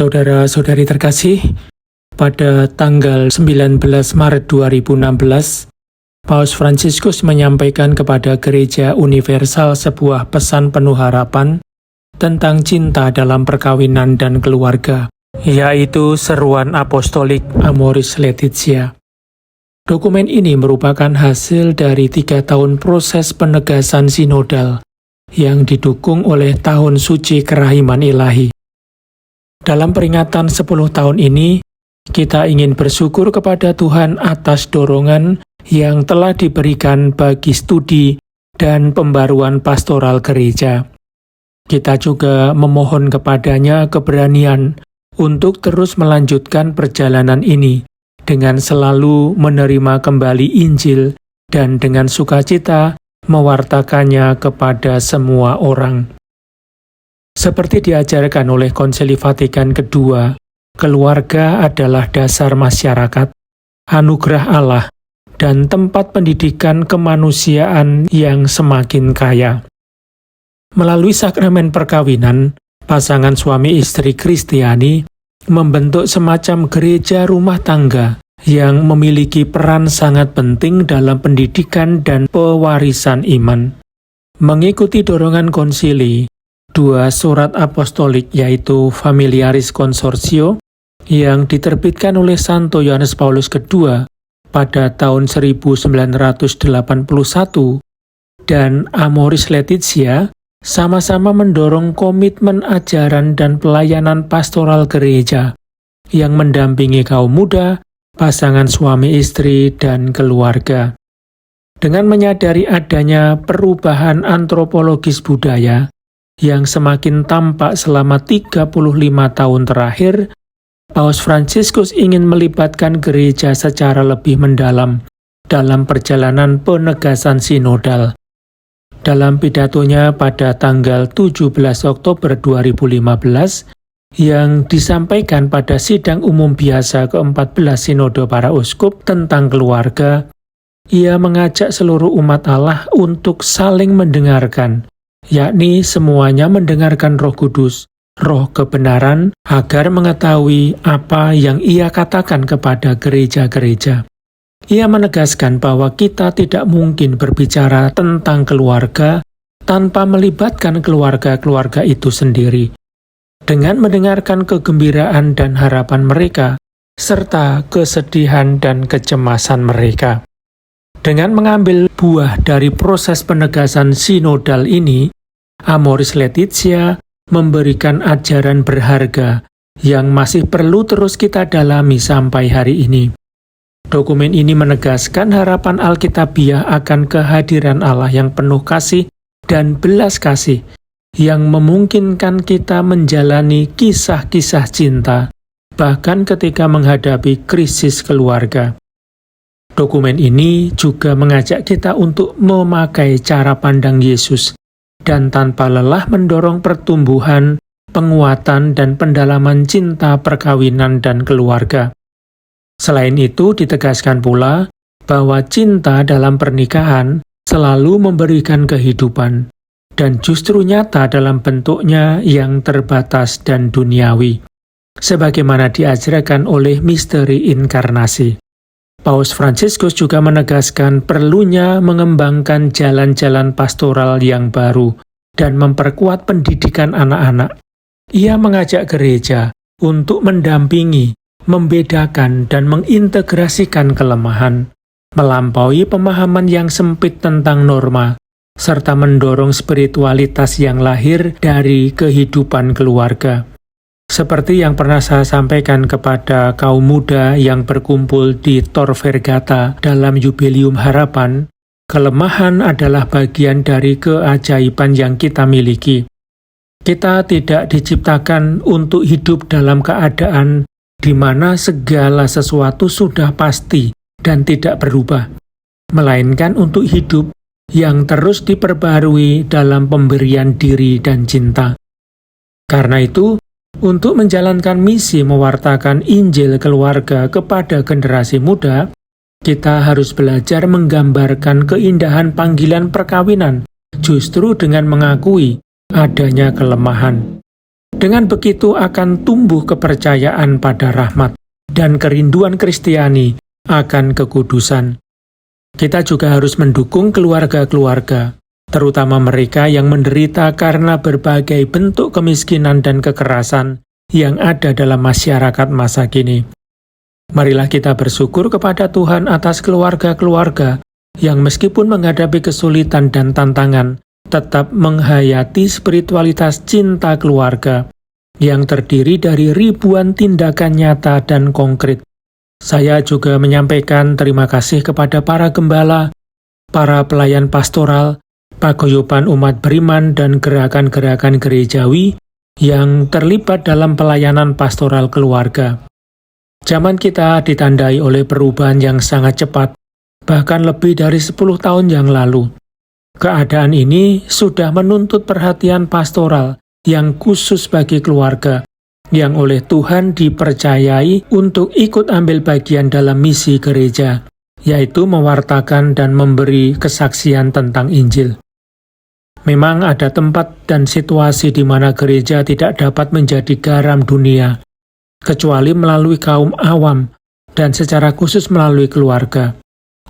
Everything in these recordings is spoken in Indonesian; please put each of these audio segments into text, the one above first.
Saudara-saudari terkasih, pada tanggal 19 Maret 2016, Paus Fransiskus menyampaikan kepada Gereja Universal sebuah pesan penuh harapan tentang cinta dalam perkawinan dan keluarga, yaitu seruan apostolik Amoris Laetitia. Dokumen ini merupakan hasil dari 3 tahun proses penegasan sinodal yang didukung oleh Tahun Suci Kerahiman Ilahi. Dalam peringatan 10 tahun ini, kita ingin bersyukur kepada Tuhan atas dorongan yang telah diberikan bagi studi dan pembaruan pastoral gereja. Kita juga memohon kepadanya keberanian untuk terus melanjutkan perjalanan ini dengan selalu menerima kembali Injil dan dengan sukacita mewartakannya kepada semua orang. Seperti diajarkan oleh Konsili Vatikan II, keluarga adalah dasar masyarakat, anugerah Allah, dan tempat pendidikan kemanusiaan yang semakin kaya. Melalui sakramen perkawinan, pasangan suami istri Kristiani membentuk semacam gereja rumah tangga yang memiliki peran sangat penting dalam pendidikan dan pewarisan iman. Mengikuti dorongan konsili, 2 surat apostolik yaitu Familiaris Consortio yang diterbitkan oleh Santo Yohanes Paulus II pada tahun 1981 dan Amoris Laetitia sama-sama mendorong komitmen ajaran dan pelayanan pastoral gereja yang mendampingi kaum muda, pasangan suami istri, dan keluarga. Dengan menyadari adanya perubahan antropologis budaya yang semakin tampak selama 35 tahun terakhir, Paus Fransiskus ingin melibatkan gereja secara lebih mendalam dalam perjalanan penegasan sinodal. Dalam pidatonya pada tanggal 17 Oktober 2015, yang disampaikan pada Sidang Umum Biasa ke-14 Sinode Para Uskup tentang keluarga, ia mengajak seluruh umat Allah untuk saling mendengarkan, yakni semuanya mendengarkan Roh Kudus, Roh kebenaran, agar mengetahui apa yang ia katakan kepada gereja-gereja. Ia menegaskan bahwa kita tidak mungkin berbicara tentang keluarga tanpa melibatkan keluarga-keluarga itu sendiri. Dengan mendengarkan kegembiraan dan harapan mereka, serta kesedihan dan kecemasan mereka. Dengan mengambil buah dari proses penegasan sinodal ini, Amoris Laetitia memberikan ajaran berharga yang masih perlu terus kita dalami sampai hari ini. Dokumen ini menegaskan harapan Alkitabiah akan kehadiran Allah yang penuh kasih dan belas kasih, yang memungkinkan kita menjalani kisah-kisah cinta, bahkan ketika menghadapi krisis keluarga. Dokumen ini juga mengajak kita untuk memakai cara pandang Yesus, dan tanpa lelah mendorong pertumbuhan, penguatan, dan pendalaman cinta perkawinan dan keluarga. Selain itu, ditegaskan pula bahwa cinta dalam pernikahan selalu memberikan kehidupan, dan justru nyata dalam bentuknya yang terbatas dan duniawi, sebagaimana diajarkan oleh misteri inkarnasi. Paus Fransiskus juga menegaskan perlunya mengembangkan jalan-jalan pastoral yang baru dan memperkuat pendidikan anak-anak. Ia mengajak gereja untuk mendampingi, membedakan, dan mengintegrasikan kelemahan, melampaui pemahaman yang sempit tentang norma, serta mendorong spiritualitas yang lahir dari kehidupan keluarga. Seperti yang pernah saya sampaikan kepada kaum muda yang berkumpul di Tor Vergata dalam Jubileum Harapan, kelemahan adalah bagian dari keajaiban yang kita miliki. Kita tidak diciptakan untuk hidup dalam keadaan di mana segala sesuatu sudah pasti dan tidak berubah, melainkan untuk hidup yang terus diperbarui dalam pemberian diri dan cinta. Karena itu, untuk menjalankan misi mewartakan Injil keluarga kepada generasi muda, kita harus belajar menggambarkan keindahan panggilan perkawinan justru dengan mengakui adanya kelemahan. Dengan begitu akan tumbuh kepercayaan pada rahmat dan kerinduan Kristiani akan kekudusan. Kita juga harus mendukung keluarga-keluarga, terutama mereka yang menderita karena berbagai bentuk kemiskinan dan kekerasan yang ada dalam masyarakat masa kini. Marilah kita bersyukur kepada Tuhan atas keluarga-keluarga yang meskipun menghadapi kesulitan dan tantangan, tetap menghayati spiritualitas cinta keluarga yang terdiri dari ribuan tindakan nyata dan konkret. Saya juga menyampaikan terima kasih kepada para gembala, para pelayan pastoral, paguyuban umat beriman, dan gerakan-gerakan gerejawi yang terlibat dalam pelayanan pastoral keluarga. Zaman kita ditandai oleh perubahan yang sangat cepat, bahkan lebih dari 10 tahun yang lalu. Keadaan ini sudah menuntut perhatian pastoral yang khusus bagi keluarga, yang oleh Tuhan dipercayai untuk ikut ambil bagian dalam misi gereja, yaitu mewartakan dan memberi kesaksian tentang Injil. Memang ada tempat dan situasi di mana gereja tidak dapat menjadi garam dunia, kecuali melalui kaum awam dan secara khusus melalui keluarga.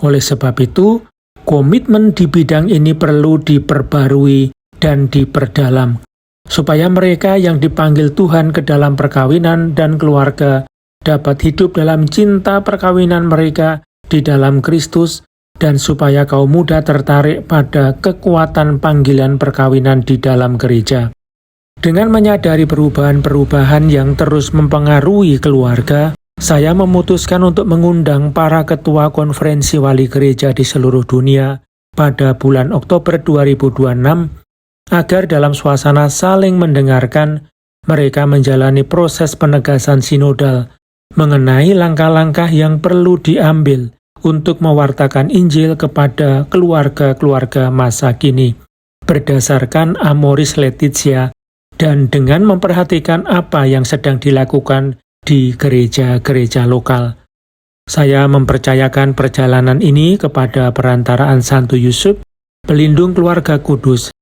Oleh sebab itu, komitmen di bidang ini perlu diperbarui dan diperdalam, supaya mereka yang dipanggil Tuhan ke dalam perkawinan dan keluarga dapat hidup dalam cinta perkawinan mereka di dalam Kristus, dan supaya kaum muda tertarik pada kekuatan panggilan perkawinan di dalam gereja. Dengan menyadari perubahan-perubahan yang terus mempengaruhi keluarga, saya memutuskan untuk mengundang para ketua konferensi wali gereja di seluruh dunia pada bulan Oktober 2026, agar dalam suasana saling mendengarkan, mereka menjalani proses penegasan sinodal mengenai langkah-langkah yang perlu diambil untuk mewartakan Injil kepada keluarga-keluarga masa kini, berdasarkan Amoris Laetitia dan dengan memperhatikan apa yang sedang dilakukan di gereja-gereja lokal. Saya mempercayakan perjalanan ini kepada perantaraan Santo Yusuf, pelindung keluarga kudus,